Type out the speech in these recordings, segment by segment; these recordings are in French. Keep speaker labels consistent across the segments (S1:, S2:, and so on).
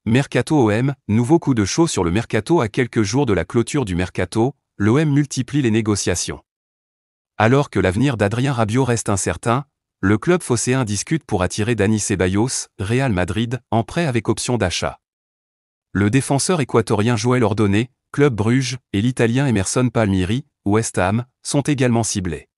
S1: Mercato OM, nouveau coup de chaud sur le mercato à quelques jours de la clôture du mercato, l'OM multiplie les négociations. Alors que l'avenir d'Adrien Rabiot reste incertain, le club phocéen discute pour attirer Dani Ceballos, Real Madrid, en prêt avec option d'achat. Le défenseur équatorien Joël Ordonné, Club Bruges, et l'Italien Emerson Palmieri, West Ham, sont également ciblés.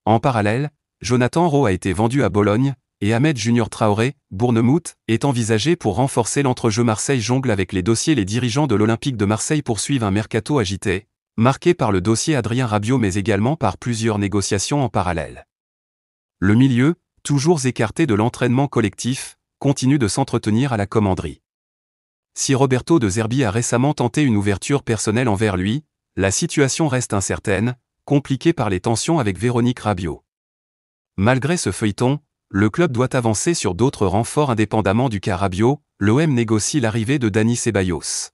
S1: En parallèle, Jonathan Rowe a été vendu à Bologne, et Ahmed Junior Traoré, Bournemouth, est envisagé pour renforcer l'entrejeu. Marseille jongle avec les dossiers. Les dirigeants de l'Olympique de Marseille poursuivent un mercato agité, marqué par le dossier Adrien Rabiot mais également par plusieurs négociations en parallèle. Le milieu, toujours écarté de l'entraînement collectif, continue de s'entretenir à la commanderie. Si Roberto De Zerbi a récemment tenté une ouverture personnelle envers lui, la situation reste incertaine, compliquée par les tensions avec Véronique Rabiot. Malgré ce feuilleton, le club doit avancer sur d'autres renforts indépendamment du cas Rabiot. L'OM négocie l'arrivée de Dani Ceballos.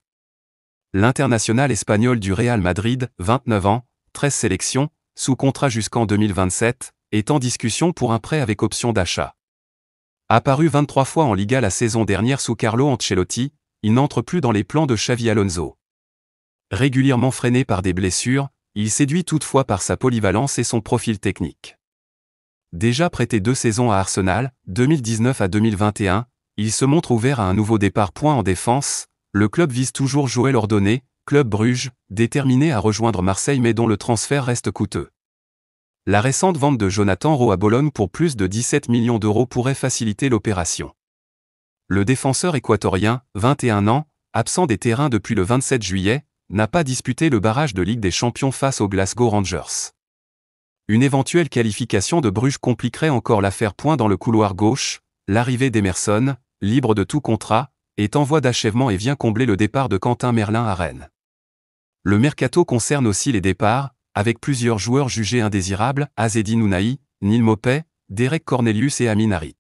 S1: L'international espagnol du Real Madrid, 29 ans, 13 sélections, sous contrat jusqu'en 2027, est en discussion pour un prêt avec option d'achat. Apparu 23 fois en Liga la saison dernière sous Carlo Ancelotti, il n'entre plus dans les plans de Xavi Alonso. Régulièrement freiné par des blessures, il séduit toutefois par sa polyvalence et son profil technique. Déjà prêté 2 saisons à Arsenal, 2019 à 2021, il se montre ouvert à un nouveau départ. En défense, le club vise toujours Joël Ordonné, Club Bruges, déterminé à rejoindre Marseille mais dont le transfert reste coûteux. La récente vente de Jonathan Rowe à Bologne pour plus de 17 millions d'euros pourrait faciliter l'opération. Le défenseur équatorien, 21 ans, absent des terrains depuis le 27 juillet, n'a pas disputé le barrage de Ligue des Champions face aux Glasgow Rangers. Une éventuelle qualification de Bruges compliquerait encore l'affaire. Dans le couloir gauche, l'arrivée d'Emerson, libre de tout contrat, est en voie d'achèvement et vient combler le départ de Quentin Merlin à Rennes. Le mercato concerne aussi les départs, avec plusieurs joueurs jugés indésirables, Azzedine Ounahi, Neal Maupay, Derek Cornelius et Amin Harit.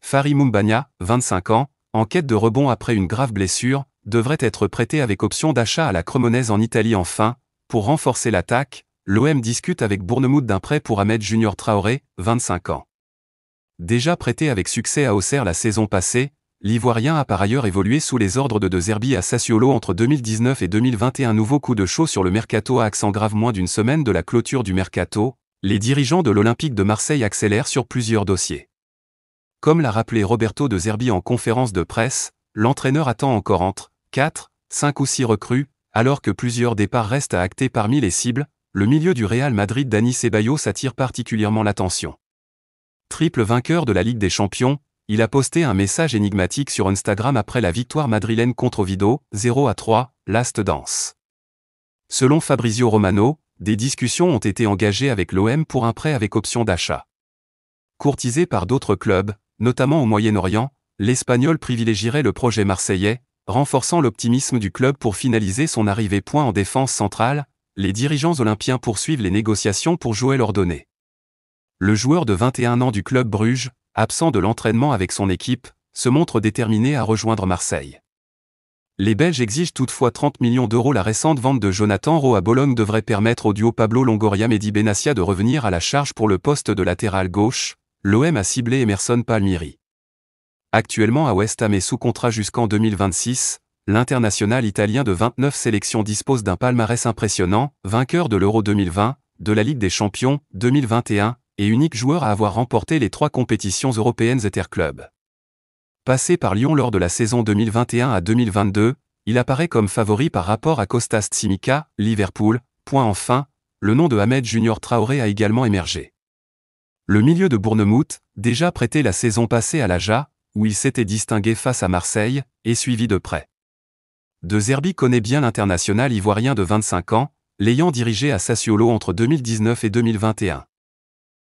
S1: Fary Moumbagna, 25 ans, en quête de rebond après une grave blessure, devrait être prêté avec option d'achat à la Cremonese en Italie. Enfin, pour renforcer l'attaque, l'OM discute avec Bournemouth d'un prêt pour Ahmed Junior Traoré, 25 ans. Déjà prêté avec succès à Auxerre la saison passée, l'Ivoirien a par ailleurs évolué sous les ordres de De Zerbi à Sassuolo entre 2019 et 2021. Nouveau coup de chaud sur le mercato à accent grave. Moins d'une semaine de la clôture du mercato, les dirigeants de l'Olympique de Marseille accélèrent sur plusieurs dossiers. Comme l'a rappelé Roberto De Zerbi en conférence de presse, l'entraîneur attend encore entre 4, 5 ou 6 recrues, alors que plusieurs départs restent à acter. Parmi les cibles, le milieu du Real Madrid Dani Ceballos attire particulièrement l'attention. Triple vainqueur de la Ligue des Champions, il a posté un message énigmatique sur Instagram après la victoire madrilène contre Oviedo, 0-3, Last Dance. Selon Fabrizio Romano, des discussions ont été engagées avec l'OM pour un prêt avec option d'achat. Courtisé par d'autres clubs, notamment au Moyen-Orient, l'Espagnol privilégierait le projet marseillais, renforçant l'optimisme du club pour finaliser son arrivée. En défense centrale, les dirigeants olympiens poursuivent les négociations pour Joël Ordonné. Le joueur de 21 ans du Club Bruges, absent de l'entraînement avec son équipe, se montre déterminé à rejoindre Marseille. Les Belges exigent toutefois 30 millions d'euros. La récente vente de Jonathan Rowe à Bologne devrait permettre au duo Pablo Longoria-Mehdi Benassia de revenir à la charge pour le poste de latéral gauche. L'OM a ciblé Emerson Palmieri. Actuellement à West Ham et sous contrat jusqu'en 2026, l'international italien de 29 sélections dispose d'un palmarès impressionnant, vainqueur de l'Euro 2020, de la Ligue des Champions 2021, et unique joueur à avoir remporté les 3 compétitions européennes interclubs. Passé par Lyon lors de la saison 2021 à 2022, il apparaît comme favori par rapport à Kostas Tsimikas, Liverpool. Enfin, le nom de Ahmed Junior Traoré a également émergé. Le milieu de Bournemouth, déjà prêté la saison passée à l'Aja, où il s'était distingué face à Marseille, est suivi de près. De Zerbi connaît bien l'international ivoirien de 25 ans, l'ayant dirigé à Sassuolo entre 2019 et 2021.